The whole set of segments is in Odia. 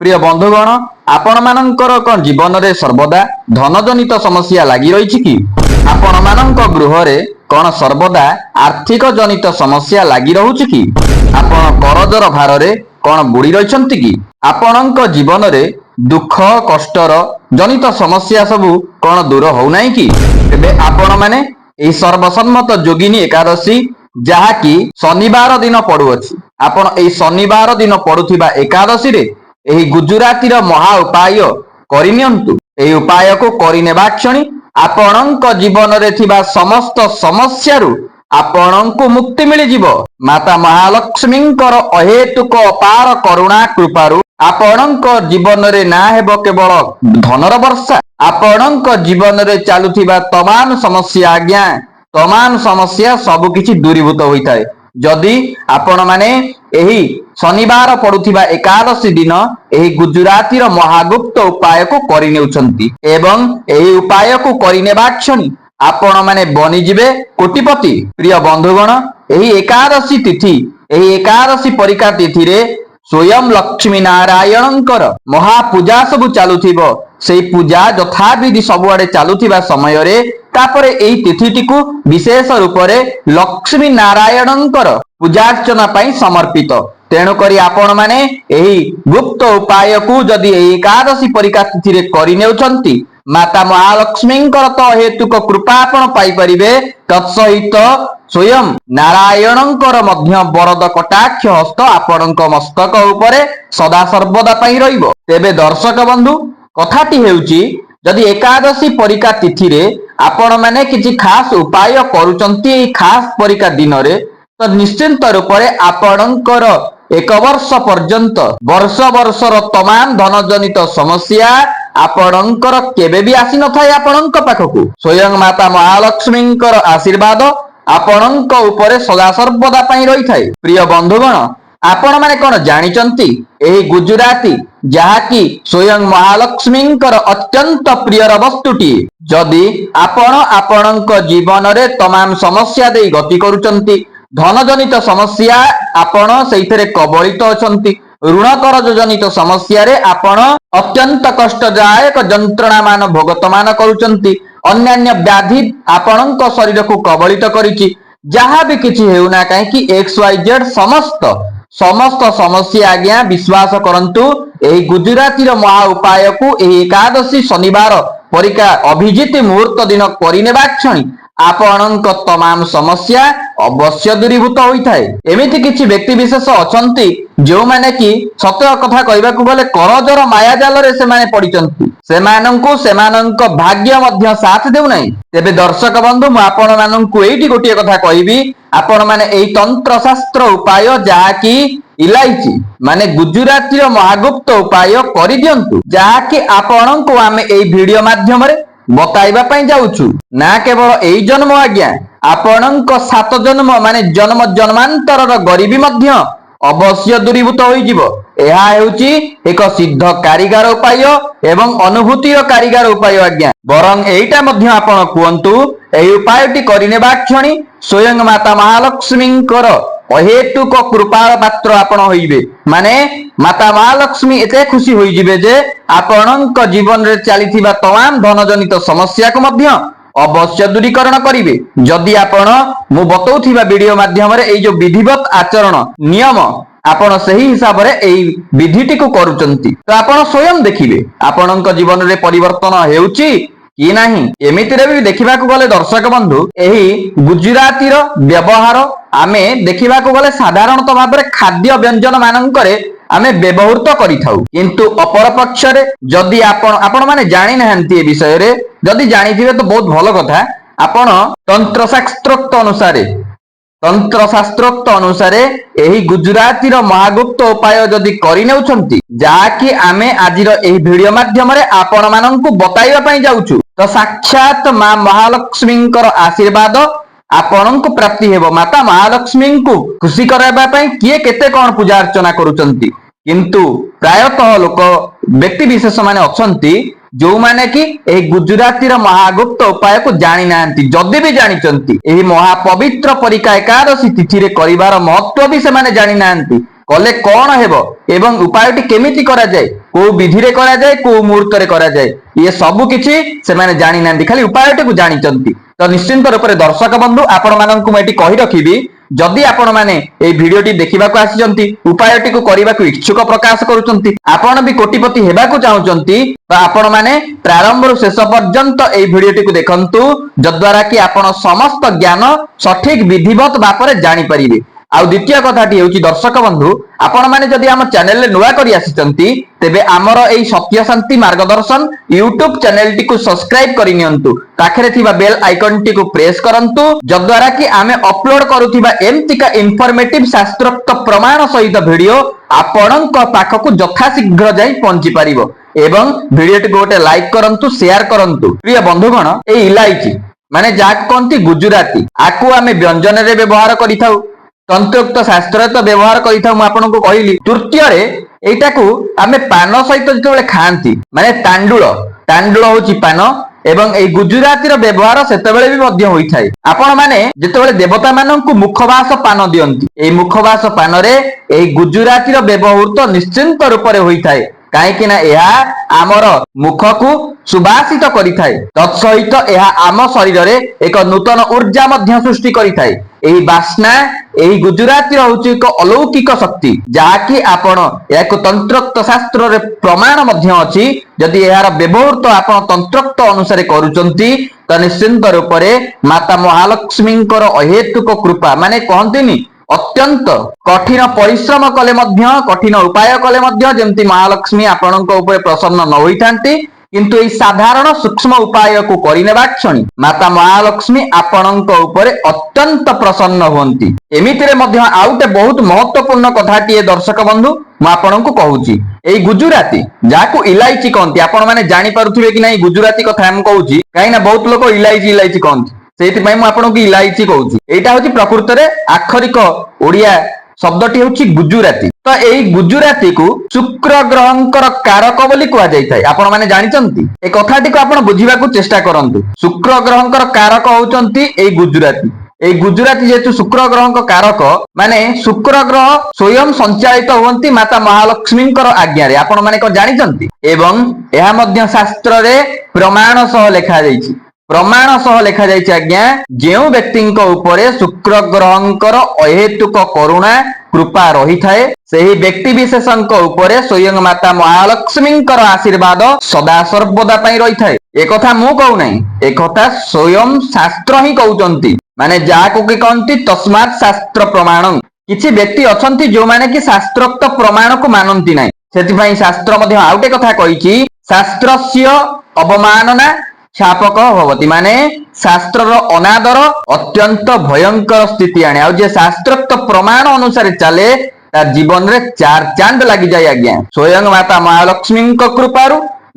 प्रिय बंधुगण आपण मानकर कौन जीवन में सर्वदा धनजनित समस्या लगी रही कि आपण मानक गृह कौन सर्वदा आर्थिक जनित समस्या लगी रोचे कि आपण करजर भार कौन बुड़ी रही कि आपण जीवन में दुख कष्टर जनित समस्या सबू कौन दूर होना कि तेबे आपण माने एही सर्वसम्मत जोगिनी एकादशी जहाँकि शनिवार दिन पड़ुअछि आपण एही शनिवार दिन पड़ुथिबा एकादशी रे एही गुजराती महा उपाय करिनियंतु। एही उपाय को करिनेबा क्षणी आपणक जीवन रे थिबा समस्त समस्यारु आपणको मुक्ति मिल जिवो। माता महालक्ष्मींकर अहेतुक अपार करुणा कृपारु आपणक जीवन रे ना हेबो केवल धनर वर्षा आपणक जीवन रे चालुथिबा तमाम समस्या आज्ञा तमाम समस्या सब किछि दूरीभूत होइताय जदि आपण माने एही शनिवार पड़ुथिबा एकादशी दिन एही गुजराती महागुप्त उपाय को करिनेउछंती एवं एही उपाय को करिनेबा क्षणी आपण माने बनिजिबे कोटिपति। प्रिय बंधुगण एही एकादशी तिथि एही एकादशी परिका तिथि रे स्वयं लक्ष्मी नारायणंकर महापूजा सबु चालुथिबो सेई पूजा यथाविधि सबुआडे चालुथिबा समय रे तापरे एही तिथिटी को विशेष रूप रे लक्ष्मी नारायणंकर पूजार्चना पई समर्पित। तेणु करी आपण माने एही गुप्त उपाय को जदि एकादशी परिका तिथि रे करिनेउछंती माता महालक्ष्मींकर तो हेतुक कृपा आपण पाई परिबे तत्सहित स्वयं नारायणंकर मध्य वरद कटाक्ष हस्त आपणक मस्तक उपरे सदा सर्वदा पाई रहिबो। तेबे दर्शक बंधु कथाटी हेउची जदि एकादशी परिका तिथि रे आपण माने किछि खास उपाय करूचंती एही खास परिका दिन रे तो निश्चिंत रूप रे आपणकर एक वर्ष पर्यंत वर्ष वर्षर तमाम धनजनित समस्या आपणकर केबे भी आसी नथाय आपणक पाखकु स्वयं माता महालक्ष्मींकर आशीर्वाद आपणक उपरे सदा सर्वदा पाई रही थाए। प्रिय बंधुगण आपण माने कोन जानिचंती एही गुजराती जहाँकि स्वयं महालक्ष्मींकर अत्यंत प्रियर वस्तुटी जदि आपण आपणक जीवन रे तमाम समस्या देई गति करूचंती धनजनित समस्या आपण सेइथरे कबलित अछंती ऋण कर्ज जनित समस्या रे आपण अत्यंत कष्टदायक जंत्रणा मान भोगतमान करूचंती अन्यान्य व्याधि आपणक शरीर को कबलित करिछि जहाँ भी किछि हेउना काहे कि XYZ समस्त समस्त समस्या आज्ञा विश्वास करंतु एही गुजराती महा उपाय को एही एकादशी शनिवार परिका अभिजित मुहूर्त दिन करिनेबा क्षणी आपणक तमाम समस्या अवश्य दूरीभूत होइथाय। एमिति किछि व्यक्ति विशेष अछंती जो माने कि सत्य कथा कहबाकू गले करजर माया जाल रे से माने पडिचंती सेमानंकु सेमानंक भाग्य मध्य साथ देउ नै। तेबे दर्शक बंधु मु आपण मानंकु एठी गोटिए कथा कहिबी आपण माने एही तंत्र शास्त्र उपाय जाकी इलायची माने गुजराती महागुप्त उपाय करि दियंतु जाकी आपणंकु आमे एही वीडियो माध्यम रे बताइबा पई जाउछु ना केवल एही जन्म आज्ञा आपणंक 7 जन्म माने जन्म जन्मांतर गरीबी मध्य अवश्य दूरीभूत होई जिवो। एहा हेउची एक सिद्ध कारीगर उपाय एवं अनुभूतिर कारीगर उपाय आज्ञा बरं एईटा मध्य आपण कुहंतु एही उपायटी करिनेबा क्षणी स्वयं माता महालक्ष्मींकर अहेतुक कृपार पात्र आपण होइबे माने माता महालक्ष्मी एते खुशी होई जिवे जे आपणक जीवन रे चलीथिबा तमाम धनजनित समस्या को मध्य अवश्य दूरीकरण करिवे जदि आपण मु बतौथिबा वीडियो माध्यम रे एई जो विधिवत आचरण नियम आपण सही हिसाब रे एई विधिटी को करूचंती तो आपण स्वयं देखिबे आपणक जीवन रे परिवर्तन हेउची कि नाही। एमितिरे भी देखिबाकू गले दर्शक बंधु एही गुजरातीर व्यवहार आमे देखिबाकू गले साधारणतः भाव रे खाद्य व्यंजन मानंकरे आमे व्यवहृत करिथाउ किंतु अपर पक्ष रे जदि आपण माने जानि नहंती ए विषय रे जदि जानिथिबे तो बहुत भलो कथा आपण तंत्र शास्त्रोक्त अनुसार एही गुजरातीर महागुप्त उपाय जदि करिनेउछंती जाकी आमे आजिर एही वीडियो माध्यम रे आपण मानंकु बताइबा पई जाउछु तो साक्षात मां महालक्ष्मींकर आशीर्वाद आपणंकु प्राप्ति हेबो। माता महालक्ष्मी को खुशी कराइबा पई किए केते कोन पूजा अर्चना करूचंती किंतु प्रायतः लोक व्यक्ति विशेष माने अछंती जो माने कि एही गुजरातीर महागुप्त उपाय को जानि नांती जदि भी जानिचंती एही महापवित्र परिका एकादशी तिथि रे करिवार महत्व भी से माने जानि नांती କଲେ କଣ ହେବ ଏବଂ ଉପାୟଟି କେମିତି କରାଯାଏ, କୋଉ ବିଧିରେ କରାଯାଏ, କୋଉ ମୁହୂର୍ତ୍ତରେ କରାଯାଏ, ଇଏ ସବୁ କିଛି ସେମାନେ ଜାଣିନାହାନ୍ତି, ଖାଲି ଉପାୟଟିକୁ ଜାଣିଛନ୍ତି। ତ ନିଶ୍ଚିନ୍ତ ରୂପରେ ଦର୍ଶକ ବନ୍ଧୁ ଆପଣମାନଙ୍କୁ ମୁଁ ଏଠି କହି ରଖିବି, ଯଦି ଆପଣମାନେ এই ଭିଡିଓଟି ଦେଖିବାକୁ ଆସିଛନ୍ତି, ଉପାୟଟିକୁ କରିବାକୁ ଇଚ୍ଛୁକ ପ୍ରକାଶ କରୁଛନ୍ତି, ଆପଣ ବି କୋଟିପତି ହେବାକୁ ଚାହୁଁଛନ୍ତି, ତ ଆପଣମାନେ ପ୍ରାରମ୍ଭରୁ ଶେଷ ପର୍ଯ୍ୟନ୍ତ এই ଭିଡିଓଟିକୁ ଦେଖନ୍ତୁ, ଯଦ୍ୱାରା କି ଆପଣ ସମସ୍ତ ଜ୍ଞାନ ସଠିକ ବିଧିବତ ଭାବରେ ଜାଣିପାରିବେ। ଆଉ ଦ୍ୱିତୀୟ କଥାଟି ହେଉଛି ଦର୍ଶକ ବନ୍ଧୁ, ଆପଣମାନେ ଯଦି ଆମ ଚ୍ୟାନେଲରେ ନୂଆ କରି ଆସିଛନ୍ତି, ତେବେ ଆମର এই ସତ୍ୟ ଶାନ୍ତି ମାର୍ଗଦର୍ଶନ ୟୁଟ୍ୟୁବ ଚ୍ୟାନେଲଟିକୁ ସବସ୍କ୍ରାଇବ କରି ନିଅନ୍ତୁ, ପାଖରେ ଥିବା ବେଲ ଆଇକନଟିକୁ ପ୍ରେସ କରନ୍ତୁ, ଯଦ୍ୱାରା କି ଆମେ ଅପଲୋଡ କରୁଥିବା ଏମିତିକା ଇନଫର୍ମେଟିଭ ଶାସ୍ତ୍ରୋକ୍ତ ପ୍ରମାଣ ସହିତ ଭିଡିଓ ଆପଣଙ୍କ ପାଖକୁ ଯଥାଶୀଘ୍ର ଯାଇ ପହଞ୍ଚି ପାରିବ। ଏବଂ ଭିଡିଓଟିକୁ ଗୋଟେ ଲାଇକ କରନ୍ତୁ, ସେୟାର କରନ୍ତୁ। ପ୍ରିୟ ବନ୍ଧୁଗଣ, এই ଇଲାଇଚି ମାନେ ଯାହାକୁ କହନ୍ତି ଗୁଜୁରାତି, ଆକୁ ଆମେ ବ୍ୟଞ୍ଜନରେ ବ୍ୟବହାର କରିଥାଉ, ତନ୍ତ୍ରୋକ୍ତ ଶାସ୍ତ୍ରରେ ତ ବ୍ୟବହାର କରିଥାଉ, ମୁଁ ଆପଣଙ୍କୁ କହିଲି। ତୃତୀୟରେ ଏଇଟାକୁ ଆମେ ପାନ ସହିତ ଯେତେବେଳେ ଖାଆନ୍ତି, ମାନେ ତାଣ୍ଡୁଳ ହଉଛି ପାନ, ଏବଂ এই ଗୁଜୁରାତିର ବ୍ୟବହାର ସେତେବେଳେ ବି ମଧ୍ୟ ହୋଇଥାଏ। ଆପଣମାନେ ଯେତେବେଳେ ଦେବତା ମାନଙ୍କୁ ମୁଖବାସ ପାନ ଦିଅନ୍ତି, এই ମୁଖବାସ ପାନରେ এই ଗୁଜୁରାତିର ବ୍ୟବହୃତ ନିଶ୍ଚିନ୍ତ ରୂପରେ ହୋଇଥାଏ, କାହିଁକି ନା ଏହା ଆମର ମୁଖକୁ ସୁବାସିତ କରିଥାଏ, ତତ୍ସହିତ ଏହା ଆମ ଶରୀରରେ ଏକ ନୂତନ ଊର୍ଜା ମଧ୍ୟ ସୃଷ୍ଟି କରିଥାଏ। ଏହି ବାସ୍ନା, ଏହି ଗୁଜୁରାତିର ହେଉଛି ଏକ ଅଲୌକିକ ଶକ୍ତି, ଯାହାକି ଆପଣ ଏହାକୁ ତନ୍ତ୍ରୋକ୍ତ ଶାସ୍ତ୍ରରେ ପ୍ରମାଣ ମଧ୍ୟ ଅଛି। ଯଦି ଏହାର ବ୍ୟବହୃତ ଆପଣ ତନ୍ତ୍ରୋକ୍ତ ଅନୁସାରେ କରୁଛନ୍ତି, ତ ନିଶ୍ଚିନ୍ତ ରୂପରେ ମାତା ମହାଲକ୍ଷ୍ମୀଙ୍କର ଅହେତୁକ କୃପା, ମାନେ କହନ୍ତିନି ଅତ୍ୟନ୍ତ କଠିନ ପରିଶ୍ରମ କଲେ ମଧ୍ୟ, କଠିନ ଉପାୟ କଲେ ମଧ୍ୟ ଯେମିତି ମହାଲକ୍ଷ୍ମୀ ଆପଣଙ୍କ ଉପରେ ପ୍ରସନ୍ନ ନ ହୋଇଥାନ୍ତି, କିନ୍ତୁ এই ସାଧାରଣ ସୂକ୍ଷ୍ମ ଉପାୟକୁ କରିନେବା କ୍ଷଣି ମାତା ମହାଲକ୍ଷ୍ମୀ ଆପଣଙ୍କ ଉପରେ ଅତ୍ୟନ୍ତ ପ୍ରସନ୍ନ ହୁଅନ୍ତି। ଏମିତିରେ ମଧ୍ୟ ଆଉ ଗୋଟେ ବହୁତ ମହତ୍ୱପୂର୍ଣ୍ଣ କଥାଟିଏ ଦର୍ଶକ ବନ୍ଧୁ ମୁଁ ଆପଣଙ୍କୁ କହୁଛି, এই ଗୁଜୁରାତି ଯାହାକୁ ଇଲାଇଚି କହନ୍ତି, ଆପଣମାନେ ଜାଣିପାରୁଥିବେ କି ନାହିଁ ଗୁଜୁରାତି କଥା ମୁଁ କହୁଛି, କାହିଁକି ନା ବହୁତ ଲୋକ ଇଲାଇଚି କହନ୍ତି, ସେଇଥିପାଇଁ ମୁଁ ଆପଣଙ୍କୁ ଇଲାଇଚି କହୁଛି। ଏଇଟା ହଉଛି ପ୍ରକୃତରେ ଆକ୍ଷରିକ ଓଡିଆ ଶବ୍ଦଟି ହେଉଛି ଗୁଜୁରାତି। ତ এই ଗୁଜୁରାତିକୁ ଶୁକ୍ର ଗ୍ରହଙ୍କର କାରକ ବୋଲି କୁହାଯାଇଥାଏ, ଆପଣମାନେ ଜାଣିଛନ୍ତି? এই କଥାଟିକୁ ଆପଣ ବୁଝିବାକୁ ଚେଷ୍ଟା କରନ୍ତୁ। ଶୁକ୍ର ଗ୍ରହଙ୍କର କାରକ ହଉଛନ୍ତି এই ଗୁଜୁରାତି। এই ଗୁଜୁରାତି ଯେହେତୁ ଶୁକ୍ର ଗ୍ରହଙ୍କ କାରକ, ମାନେ ଶୁକ୍ର ଗ୍ରହ ସ୍ୱୟଂ ସଞ୍ଚାଳିତ ହୁଅନ୍ତି ମାତା ମହାଲକ୍ଷ୍ମୀଙ୍କର ଆଜ୍ଞାରେ, ଆପଣମାନେ କଣ ଜାଣିଛନ୍ତି? ଏବଂ ଏହା ମଧ୍ୟ ଶାସ୍ତ୍ରରେ ପ୍ରମାଣ ସହ ଲେଖାଯାଇଛି, ପ୍ରମାଣ ସହ ଲେଖାଯାଇଛି ଆଜ୍ଞା, ଯେଉଁ ବ୍ୟକ୍ତିଙ୍କ ଉପରେ ଶୁକ୍ର ଗ୍ରହଙ୍କର ଅହେତୁକ କରୁଣା କୃପା ରହିଥାଏ, ସେହି ବ୍ୟକ୍ତି ବିଶେଷଙ୍କ ଉପରେ ସ୍ୱୟଂ ମାତା ମହାଲକ୍ଷ୍ମୀଙ୍କର ଆଶୀର୍ବାଦ ସଦା ସର୍ବଦା ପାଇଁ ରହିଥାଏ। ଏକଥା ମୁଁ କହୁନାହିଁ, ଏକଥା ସ୍ୱୟଂ ଶାସ୍ତ୍ର ହିଁ କହୁଛନ୍ତି, ମାନେ ଯାହାକୁ କି କହନ୍ତି ତସ୍ମାତ୍ ଶାସ୍ତ୍ର ପ୍ରମାଣ। କିଛି ବ୍ୟକ୍ତି ଅଛନ୍ତି ଯୋଉମାନେ କି ଶାସ୍ତ୍ରୋକ୍ତ ପ୍ରମାଣକୁ ମାନନ୍ତି ନାହିଁ, ସେଥିପାଇଁ ଶାସ୍ତ୍ର ମଧ୍ୟ ଆଉ ଗୋଟେ କଥା କହିଛି, ଶାସ୍ତ୍ରସ୍ୟ ଅବମାନନା କ୍ଷାପକ ଭବତି, ମାନେ ଶାସ୍ତ୍ରର ଅନାଦର ଅତ୍ୟନ୍ତ ଭୟଙ୍କର ସ୍ଥିତି ଆଣେ। ଆଉ ଯେ ଶାସ୍ତ୍ରୋକ୍ତ ପ୍ରମାଣ ଅନୁସାରେ ଚାଲେ, ତା ଜୀବନରେ ଚାର ଚାନ୍ଦ ଲାଗିଯାଏ ଆଜ୍ଞା, ସ୍ୱୟଂ ମାତା ମହାଲକ୍ଷ୍ମୀଙ୍କ କୃପାରୁ।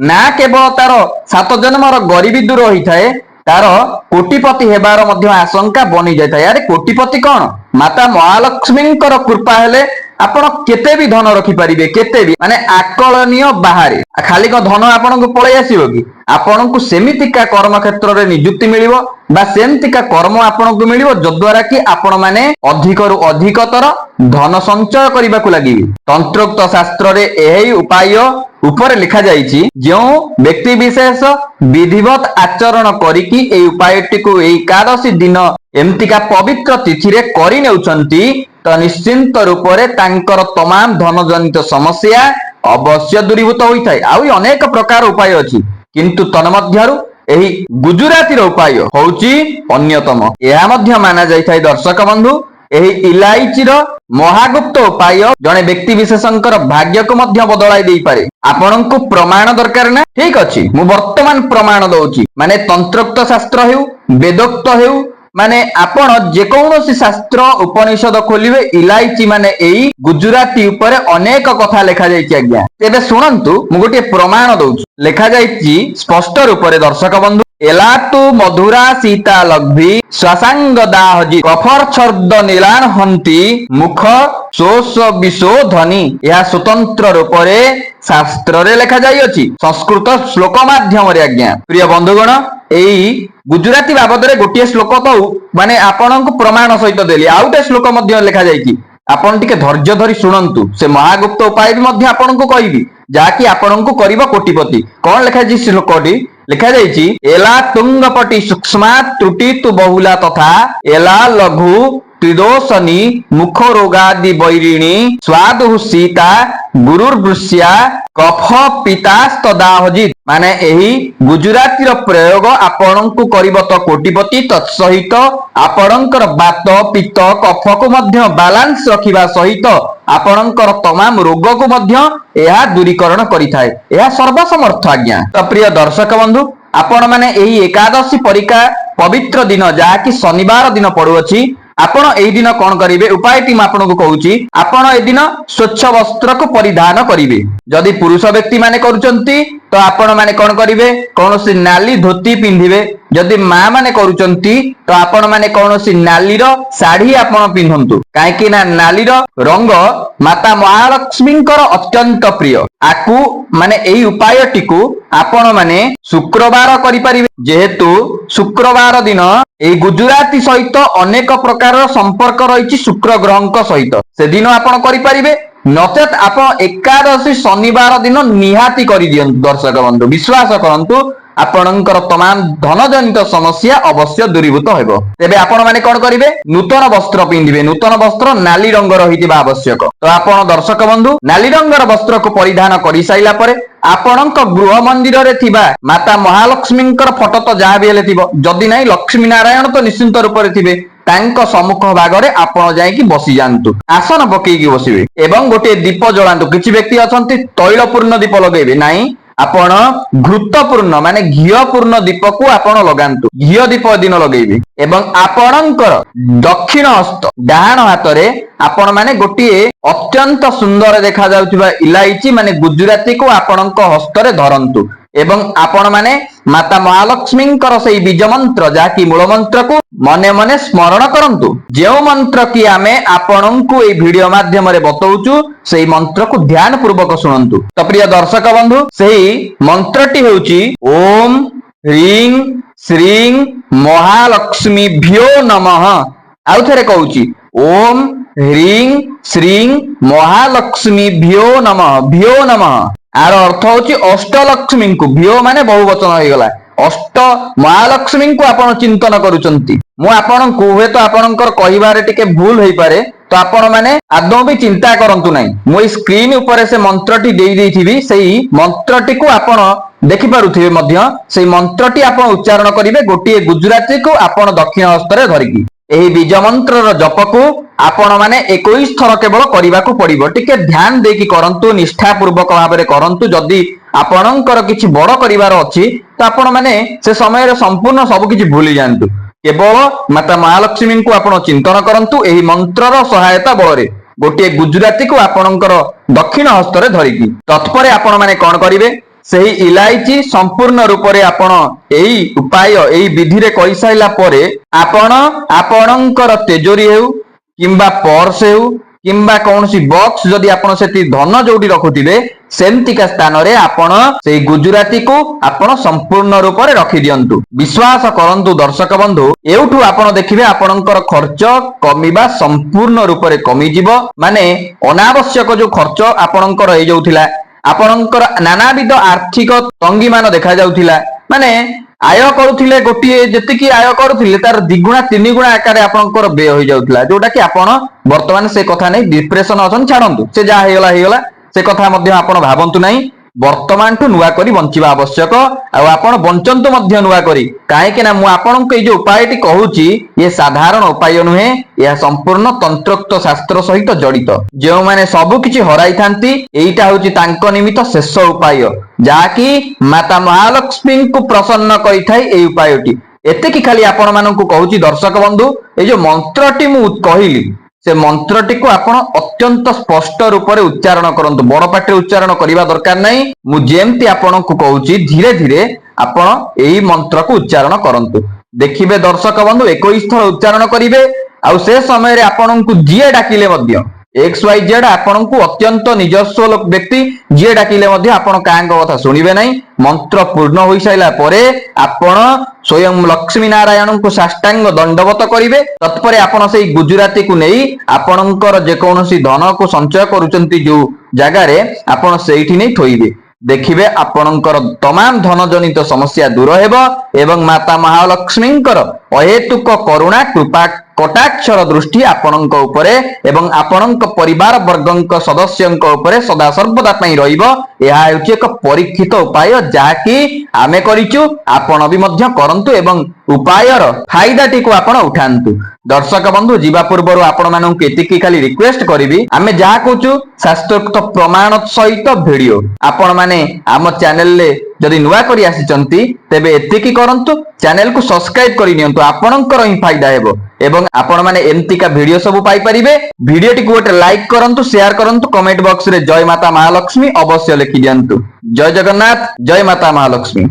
ନା କେବଳ ତାର 7 ଜନ୍ମର ଗରିବୀ ଦୂର ହୋଇଥାଏ, ତାର କୋଟିପତି ହେବାର ମଧ୍ୟ ଆଶଙ୍କା ବନି ଯାଇଥାଏ। ଆରେ କୋଟିପତି କଣ, ମାତା ମହାଲକ୍ଷ୍ମୀଙ୍କର କୃପା ହେଲେ ଆପଣ କେତେ ବି ଧନ ରଖିପାରିବେ, କେତେ ବି, ମାନେ ଆକଳନୀୟ ବାହାରେ। ଖାଲି କଣ ଧନ ଆପଣଙ୍କୁ ପଳେଇ ଆସିବ କି? ଆପଣଙ୍କୁ ସେମିତିକା କର୍ମ କ୍ଷେତ୍ରରେ ନିଯୁକ୍ତି ମିଳିବ, ବା ସେମିତିକା କର୍ମ ଆପଣଙ୍କୁ ମିଳିବ ଯଦ୍ୱାରା କି ଆପଣ ମାନେ ଅଧିକରୁ ଅଧିକତର ଧନ ସଞ୍ଚୟ କରିବାକୁ ଲାଗିବେ। ତନ୍ତ୍ରୋକ୍ତ ଶାସ୍ତ୍ରରେ ଏହି ଉପାୟ ଉପରେ ଲେଖାଯାଇଛି, ଯେଉଁ ବ୍ୟକ୍ତି ବିଶେଷ ବିଧିବତ ଆଚରଣ କରିକି এই ଉପାୟଟିକୁ এই ଏକାଦଶୀ ଦିନ ଏମିତିକା ପବିତ୍ର ତିଥିରେ କରି ନେଉଛନ୍ତି, ତ ନିଶ୍ଚିନ୍ତ ରୂପରେ ତାଙ୍କର ତମାମ ଧନ ଜନିତ ସମସ୍ୟା ଅବଶ୍ୟ ଦୂରୀଭୂତ ହୋଇଥାଏ। ଆଉ ଅନେକ ପ୍ରକାର ଉପାୟ ଅଛି, କିନ୍ତୁ ତନ୍ମଧ୍ୟରୁ ଏହି ଗୁଜୁରାତିର ଉପାୟ ହଉଛି ଅନ୍ୟତମ। ଏହା ମଧ୍ୟ ମାନା ଯାଇଥାଏ ଦର୍ଶକ ବନ୍ଧୁ, ଏହି ଇଲାଇଚିର ମହାଗୁପ୍ତ ଉପାୟ ଜଣେ ବ୍ୟକ୍ତି ବିଶେଷଙ୍କର ଭାଗ୍ୟକୁ ମଧ୍ୟ ବଦଳାଇ ଦେଇପାରେ। ଆପଣଙ୍କୁ ପ୍ରମାଣ ଦରକାର ନା? ଠିକ ଅଛି, ମୁଁ ବର୍ତ୍ତମାନ ପ୍ରମାଣ ଦଉଛି, ମାନେ ତନ୍ତ୍ରୋକ୍ତ ଶାସ୍ତ୍ର ହେଉ, ବେଦୋକ୍ତ ହେଉ, ମାନେ ଆପଣ ଯେକୌଣସି ଶାସ୍ତ୍ର ଉପନିଷଦ ଖୋଲିବେ, ଇଲାଇଚି ମାନେ ଏଇ ଗୁଜୁରାତି ଉପରେ ଅନେକ କଥା ଲେଖାଯାଇଛି ଆଜ୍ଞା। ତେବେ ଶୁଣନ୍ତୁ, ମୁଁ ଗୋଟିଏ ପ୍ରମାଣ ଦଉଛି। ଲେଖାଯାଇଛି ସ୍ପଷ୍ଟ ରୂପରେ ଦର୍ଶକ ବନ୍ଧୁ, ଏଲାତୁ ମଧୁରା ସୀତା ଲଗ୍ଭି ଶ୍ୱାସାଙ୍ଗ ଦାହଜି କଫର ଛର୍ଦ ନୀଳାନ ହନ୍ତି ମୁଖ ଶୋଷ ବିଶୋଧନି। ଏହା ସ୍ୱତନ୍ତ୍ର ରୂପରେ ଶାସ୍ତ୍ରରେ ଲେଖାଯାଇଅଛି, ସଂସ୍କୃତ ଶ୍ଲୋକ ମାଧ୍ୟମରେ ଆଜ୍ଞା। ପ୍ରିୟ ବନ୍ଧୁଗଣ, ଏଇ ଗୁଜୁରାତି ବାବଦରେ ଗୋଟିଏ ଶ୍ଲୋକ ତ ମାନେ ଆପଣଙ୍କୁ ପ୍ରମାଣ ସହିତ ଦେଲି, ଆଉ ଗୋଟେ ଶ୍ଲୋକ ମଧ୍ୟ ଲେଖାଯାଇଛି, ଆପଣ ଟିକେ ଧୈର୍ଯ୍ୟ ଧରି ଶୁଣନ୍ତୁ ସେ ମହାଗୁପ୍ତ ଉପାୟ ବି ମଧ୍ୟ ଆପଣଙ୍କୁ କହିବି ଯାହାକି ଆପଣଙ୍କୁ କରିବ କୋଟିପତି। କଣ ଲେଖାଯାଇଛି ଶ୍ଲୋକଟି? ଲେଖାଯାଇଛି ଏଲା ତୁଙ୍ଗପଟି ସୂକ୍ଷ୍ମା ତ୍ରୁଟି ତୁ ବହୁଲା ତଥା ଏଲା ଲଘୁ ତ୍ରିଦୋଷନି ମୁଖ ରୋଗାଦି ବୈରିଣୀ ସ୍ୱାଦୁ ସୀତା ଗୁରୁର୍ବୃଷ୍ୟା କଫ ପିତାସ୍ତଦାହଜିତ। ମାନେ ଏହି ଗୁଜୁରାତିର ପ୍ରୟୋଗ ଆପଣଙ୍କୁ କରିବ ତ କୋଟିପତି, ତତ୍ସହିତ ଆପଣଙ୍କର ବାତ ପିତ୍ତ କଫକୁ ମଧ୍ୟ ବାଲାନ୍ସ ରଖିବା ସହିତ ଆପଣଙ୍କର ତମାମ ରୋଗକୁ ମଧ୍ୟ ଏହା ଦୂରୀକରଣ କରିଥାଏ। ଏହା ସର୍ବସମର୍ଥ ଆଜ୍ଞା। ତ ପ୍ରିୟ ଦର୍ଶକ ବନ୍ଧୁ, ଆପଣ ମାନେ ଏହି ଏକାଦଶୀ ପରୀକ୍ଷା ପବିତ୍ର ଦିନ ଯାହାକି ଶନିବାର ଦିନ ପଡୁଅଛି, ଆପଣ ଏଇ ଦିନ କଣ କରିବେ? ଉପାୟଟି ମୁଁ ଆପଣଙ୍କୁ କହୁଛି। ଆପଣ ଏ ଦିନ ସ୍ୱଚ୍ଛ ବସ୍ତ୍ରକୁ ପରିଧାନ କରିବେ। ଯଦି ପୁରୁଷ ବ୍ୟକ୍ତି ମାନେ କରୁଛନ୍ତି ତ ଆପଣ ମାନେ କଣ କରିବେ? କୌଣସି ନାଲି ଧୋତି ପିନ୍ଧିବେ। ଯଦି ମା ମାନେ କରୁଛନ୍ତି ତ ଆପଣ ମାନେ କୌଣସି ନାଲିର ଶାଢୀ ଆପଣ ପିନ୍ଧନ୍ତୁ। କାହିଁକି ନା ନାଲିର ରଙ୍ଗ ମାତା ମହାଲକ୍ଷ୍ମୀଙ୍କର ଅତ୍ୟନ୍ତ ପ୍ରିୟ। ଆକୁ ମାନେ ଏଇ ଉପାୟଟିକୁ ଆପଣ ମାନେ ଶୁକ୍ରବାର କରିପାରିବେ। ଯେହେତୁ ଶୁକ୍ରବାର ଦିନ ଏଇ ଗୁଜୁରାତି ସହିତ ଅନେକ ପ୍ରକାରର ସମ୍ପର୍କ ରହିଛି ଶୁକ୍ର ଗ୍ରହଙ୍କ ସହିତ, ସେଦିନ ଆପଣ କରିପାରିବେ। ନଚେତ ଆପଣ ଏକାଦଶୀ ଶନିବାର ଦିନ ନିହାତି କରିଦିଅନ୍ତୁ। ଦର୍ଶକ ବନ୍ଧୁ ବିଶ୍ୱାସ କରନ୍ତୁ, ଆପଣଙ୍କର ତମାମ ଧନ ଜନିତ ସମସ୍ୟା ଅବଶ୍ୟ ଦୂରୀଭୂତ ହେବ। ତେବେ ଆପଣ ମାନେ କଣ କରିବେ? ନୂତନ ବସ୍ତ୍ର ପିନ୍ଧିବେ। ନୂତନ ବସ୍ତ୍ର ନାଲି ରଙ୍ଗର ହେଇଥିବା ଆବଶ୍ୟକ। ତ ଆପଣ ଦର୍ଶକ ବନ୍ଧୁ ନାଲି ରଙ୍ଗର ବସ୍ତ୍ରକୁ ପରିଧାନ କରିସାରିଲା ପରେ ଆପଣଙ୍କ ଗୃହ ମନ୍ଦିରରେ ଥିବା ମାତା ମହାଲକ୍ଷ୍ମୀଙ୍କର ଫଟୋ ତ ଯାହା ବି ହେଲେ ଥିବ। ଯଦି ନାହିଁ ଲକ୍ଷ୍ମୀ ନାରାୟଣ ତ ନିଶ୍ଚିନ୍ତ ରୂପରେ ଥିବେ। ତାଙ୍କ ସମ୍ମୁଖ ଭାଗରେ ଆପଣ ଯାଇକି ବସି ଯାଆନ୍ତୁ। ଆସନ ପକେଇକି ବସିବେ ଏବଂ ଗୋଟିଏ ଦୀପ ଜଳାନ୍ତୁ। କିଛି ବ୍ୟକ୍ତି ଅଛନ୍ତି ତୈଳ ପୂର୍ଣ୍ଣ ଦୀପ ଲଗେଇବେ ନାହିଁ, ଆପଣ ଘୃତ ପୂର୍ଣ୍ଣ ମାନେ ଘିଅ ପୂର୍ଣ୍ଣ ଦୀପକୁ ଆପଣ ଲଗାନ୍ତୁ। ଘିଅ ଦୀପ ଦିନ ଲଗେଇବେ ଏବଂ ଆପଣଙ୍କର ଦକ୍ଷିଣ ହସ୍ତ ଡାହାଣ ହାତରେ ଆପଣ ମାନେ ଗୋଟିଏ ଅତ୍ୟନ୍ତ ସୁନ୍ଦର ଦେଖାଯାଉଥିବା ଇଲାଇଚି ମାନେ ଗୁଜୁରାତିକୁ ଆପଣଙ୍କ ହସ୍ତରେ ଧରନ୍ତୁ ଏବଂ ଆପଣ ମାନେ ମାତା ମହାଲକ୍ଷ୍ମୀଙ୍କର ସେଇ ବୀଜ ମନ୍ତ୍ର ଯାହାକି ମୂଳ ମନ୍ତ୍ରକୁ ମନେ ମନେ ସ୍ମରଣ କରନ୍ତୁ। ଯେଉଁ ମନ୍ତ୍ର କି ଆମେ ଆପଣଙ୍କୁ ଏଇ ଭିଡିଓ ମାଧ୍ୟମରେ ବତଉଛୁ ସେଇ ମନ୍ତ୍ରକୁ ଧ୍ୟାନ ପୂର୍ବକ ଶୁଣନ୍ତୁ। ତ ପ୍ରିୟ ଦର୍ଶକ ବନ୍ଧୁ, ସେଇ ମନ୍ତ୍ରଟି ହେଉଛି ଓମ୍ ହ୍ରିଂ ଶ୍ରୀଂ ମହାଲକ୍ଷ୍ମୀଭ୍ୟୋ ନମଃ। ଆଉ ଥରେ କହୁଛି ଓମ୍ ହ୍ରିଂ ଶ୍ରୀଂ ମହାଲକ୍ଷ୍ମୀଭ୍ୟୋ ନମଃ। ଭ୍ୟୋ ନମଃ ଆର ଅର୍ଥ ହଉଛି ଅଷ୍ଟଲକ୍ଷ୍ମୀଙ୍କୁ। ଭ୍ୟୋ ମାନେ ବହୁ ବଚନ ହେଇଗଲା। ଅଷ୍ଟ ମହାଲକ୍ଷ୍ମୀଙ୍କୁ ଆପଣ ଚିନ୍ତନ କରୁଛନ୍ତି। ମୁଁ ଆପଣଙ୍କୁ ହୁଏତ ଆପଣଙ୍କର କହିବାରେ ଟିକେ ଭୁଲ ହେଇପାରେ, ତ ଆପଣ ମାନେ ଆଦୌ ବି ଚିନ୍ତା କରନ୍ତୁ ନାହିଁ। ମୁଁ ଏଇ ସ୍କ୍ରିନ ଉପରେ ସେ ମନ୍ତ୍ରଟି ଦେଇ ଦେଇଥିବି, ସେଇ ମନ୍ତ୍ରଟିକୁ ଆପଣ ଦେଖିପାରୁଥିବେ ମଧ୍ୟ। ସେଇ ମନ୍ତ୍ରଟି ଆପଣ ଉଚ୍ଚାରଣ କରିବେ ଗୋଟିଏ ଗୁଜୁରାତିକୁ ଆପଣ ଦକ୍ଷିଣ ହସ୍ତରେ ଧରିକି। ଏହି ବୀଜ ମନ୍ତ୍ରର ଜପକୁ ଆପଣ ମାନେ 21 ଥର କେବଳ କରିବାକୁ ପଡିବ। ଟିକେ ଧ୍ୟାନ ଦେଇକି କରନ୍ତୁ, ନିଷ୍ଠା ପୂର୍ବକ ଭାବରେ କରନ୍ତୁ। ଯଦି ଆପଣଙ୍କର କିଛି ବଡ କରିବାର ଅଛି ତ ଆପଣ ମାନେ ସେ ସମୟରେ ସମ୍ପୂର୍ଣ୍ଣ ସବୁ କିଛି ଭୁଲି ଯାଆନ୍ତୁ। କେବଳ ମାତା ମହାଲକ୍ଷ୍ମୀଙ୍କୁ ଆପଣ ଚିନ୍ତନ କରନ୍ତୁ ଏହି ମନ୍ତ୍ରର ସହାୟତା ବଳରେ ଗୋଟିଏ ଗୁଜୁରାତିକୁ ଆପଣଙ୍କର ଦକ୍ଷିଣ ହସ୍ତରେ ଧରିକି। ତତ୍ପରେ ଆପଣ ମାନେ କଣ କରିବେ? ସେହି ଇଲାଇଚି ସମ୍ପୂର୍ଣ୍ଣ ରୂପରେ ଆପଣ ଏଇ ଉପାୟ ଏଇ ବିଧିରେ କରିସାରିଲା ପରେ ଆପଣ ଆପଣଙ୍କର ତେଜୋରୀ ହେଉ କିମ୍ବା ପର୍ସ ହେଉ କିମ୍ବା କୌଣସି ବକ୍ସ ଯଦି ଆପଣ ସେଠି ଧନ ଯୋଉଠି ରଖୁଥିବେ ସେମିତିକା ସ୍ଥାନରେ ଆପଣ ସେଇ ଗୁଜୁରାତିକୁ ଆପଣ ସମ୍ପୂର୍ଣ୍ଣ ରୂପରେ ରଖିଦିଅନ୍ତୁ। ବିଶ୍ୱାସ କରନ୍ତୁ ଦର୍ଶକ ବନ୍ଧୁ, ଏଉଠୁ ଆପଣ ଦେଖିବେ ଆପଣଙ୍କର ଖର୍ଚ୍ଚ କମିବା ସମ୍ପୂର୍ଣ୍ଣ ରୂପରେ କମିଯିବ। ମାନେ ଅନାବଶ୍ୟକ ଯୋଉ ଖର୍ଚ୍ଚ ଆପଣଙ୍କର ହେଇଯାଉଥିଲା, ଆପଣଙ୍କର ନାନାବିଧ ଆର୍ଥିକ ତଙ୍ଗିମାନ ଦେଖାଯାଉଥିଲା, ମାନେ ଆୟ କରୁଥିଲେ ଗୋଟିଏ ଯେତିକି ଆୟ କରୁଥିଲେ ତାର ଦ୍ୱିଗୁଣା ତିନିଗୁଣା ଆକାରରେ ଆପଣଙ୍କର ବ୍ୟୟ ହେଇଯାଉଥିଲା, ଯୋଉଟା କି ଆପଣ ବର୍ତ୍ତମାନ ସେ କଥା ନେଇ ଡିପ୍ରେସନ ଅଛନ୍ତି। ଛାଡନ୍ତୁ, ସେ ଯାହା ହେଇଗଲା ହେଇଗଲା, ସେ କଥା ମଧ୍ୟ ଆପଣ ଭାବନ୍ତୁ ନାହିଁ। ବର୍ତ୍ତମାନଠୁ ନୂଆ କରି ବଞ୍ଚିବା ଆବଶ୍ୟକ। ଆଉ ଆପଣ ବଞ୍ଚନ୍ତୁ ମଧ୍ୟ ନୂଆ କରି। କାହିଁକି ନା ମୁଁ ଆପଣଙ୍କୁ ଏଇ ଯୋଉ ଉପାୟଟି କହୁଛି ଇଏ ସାଧାରଣ ଉପାୟ ନୁହେଁ, ଏହା ସମ୍ପୂର୍ଣ୍ଣ ତନ୍ତ୍ରୋକ୍ତ ଶାସ୍ତ୍ର ସହିତ ଜଡିତ। ଯେଉଁମାନେ ସବୁ କିଛି ହରାଇଥାନ୍ତି ଏଇଟା ହଉଛି ତାଙ୍କ ନିମିତ୍ତ ଶେଷ ଉପାୟ, ଯାହାକି ମାତା ମହାଲକ୍ଷ୍ମୀଙ୍କୁ ପ୍ରସନ୍ନ କରିଥାଏ ଏଇ ଉପାୟଟି। ଏତିକି ଖାଲି ଆପଣ ମାନଙ୍କୁ କହୁଛି ଦର୍ଶକ ବନ୍ଧୁ, ଏଇ ଯୋଉ ମନ୍ତ୍ରଟି ମୁଁ କହିଲି ସେ ମନ୍ତ୍ରଟିକୁ ଆପଣ ଅତ୍ୟନ୍ତ ସ୍ପଷ୍ଟ ରୂପରେ ଉଚ୍ଚାରଣ କରନ୍ତୁ। ବଡ ପାଟିରେ ଉଚ୍ଚାରଣ କରିବା ଦରକାର ନାହିଁ। ମୁଁ ଯେମିତି ଆପଣଙ୍କୁ କହୁଛି ଧୀରେ ଧୀରେ ଆପଣ ଏଇ ମନ୍ତ୍ରକୁ ଉଚ୍ଚାରଣ କରନ୍ତୁ। ଦେଖିବେ ଦର୍ଶକ ବନ୍ଧୁ 21 ଥର ଉଚ୍ଚାରଣ କରିବେ। ଆଉ ସେ ସମୟରେ ଆପଣଙ୍କୁ ଯିଏ ଡାକିଲେ ମଧ୍ୟ XYZ ଆପଣଙ୍କୁ ଅତ୍ୟନ୍ତ ନିଜସ୍ୱ ବ୍ୟକ୍ତି ଯିଏ ଡାକିଲେ ମଧ୍ୟ ଆପଣ କାହାଙ୍କ କଥା ଶୁଣିବେ ନାହିଁ। ମନ୍ତ୍ର ପୂର୍ଣ୍ଣ ହୋଇସାରିଲା ପରେ ଆପଣ ସ୍ୱୟଂ ଲକ୍ଷ୍ମୀ ନାରାୟଣଙ୍କୁ ସାଷ୍ଟାଙ୍ଗ ଦଣ୍ଡବତ କରିବେ। ତତ୍ପରେ ଆପଣ ସେଇ ଗୁଜୁରାତିକୁ ନେଇ ଆପଣଙ୍କର ଯେକୌଣସି ଧନକୁ ସଞ୍ଚୟ କରୁଛନ୍ତି ଯୋଉ ଜାଗାରେ ଆପଣ ସେଇଠି ନେଇ ଥୋଇବେ। ଦେଖିବେ ଆପଣଙ୍କର ତମାମ ଧନ ଜନିତ ସମସ୍ୟା ଦୂର ହେବ ଏବଂ ମାତା ମହାଲକ୍ଷ୍ମୀଙ୍କର ଅହେତୁକ କରୁଣା କୃପା କଟାକ୍ଷର ଦୃଷ୍ଟି ଆପଣଙ୍କ ଉପରେ ଏବଂ ଆପଣଙ୍କ ପରିବାର ବର୍ଗଙ୍କ ସଦସ୍ୟଙ୍କ ଉପରେ ସଦା ସର୍ବଦା ପାଇଁ ରହିବ। ଏହା ହେଉଛି ଏକ ପରୀକ୍ଷିତ ଉପାୟ ଯାହାକି ଆମେ କରିଛୁ, ଆପଣ ବି ମଧ୍ୟ କରନ୍ତୁ ଏବଂ ଉପାୟର ଫାଇଦାଟିକୁ ଆପଣ ଉଠାନ୍ତୁ। ଦର୍ଶକ ବନ୍ଧୁ, ଯିବା ପୂର୍ବରୁ ଆପଣ ମାନଙ୍କୁ ଏତିକି ଖାଲି ରିକ୍ୱେଷ୍ଟ କରିବି, ଆମେ ଯାହା କହୁଛୁ ଶାସ୍ତ୍ରୋକ୍ତ ପ୍ରମାଣ ସହିତ ଭିଡିଓ। ଆପଣ ମାନେ ଆମ ଚ୍ୟାନେଲରେ ଯଦି ନୂଆ କରି ଆସିଛନ୍ତି ତେବେ ଏତିକି କରନ୍ତୁ, ଚ୍ୟାନେଲକୁ ସବସ୍କ୍ରାଇବ କରି ନିଅନ୍ତୁ, ଆପଣଙ୍କର ହିଁ ଫାଇଦା ହେବ ଏବଂ ଆପଣ ମାନେ ଏମିତିକା ଭିଡିଓ ସବୁ ପାଇପାରିବେ। ଭିଡିଓଟିକୁ ଗୋଟେ ଲାଇକ୍ କରନ୍ତୁ, ସେୟାର କରନ୍ତୁ, କମେଣ୍ଟ ବକ୍ସରେ ଜୟ ମାତା ମହାଲକ୍ଷ୍ମୀ ଅବଶ୍ୟ ଲେଖି ଦିଅନ୍ତୁ। ଜୟ ଜଗନ୍ନାଥ, ଜୟ ମାତା ମହାଲକ୍ଷ୍ମୀ।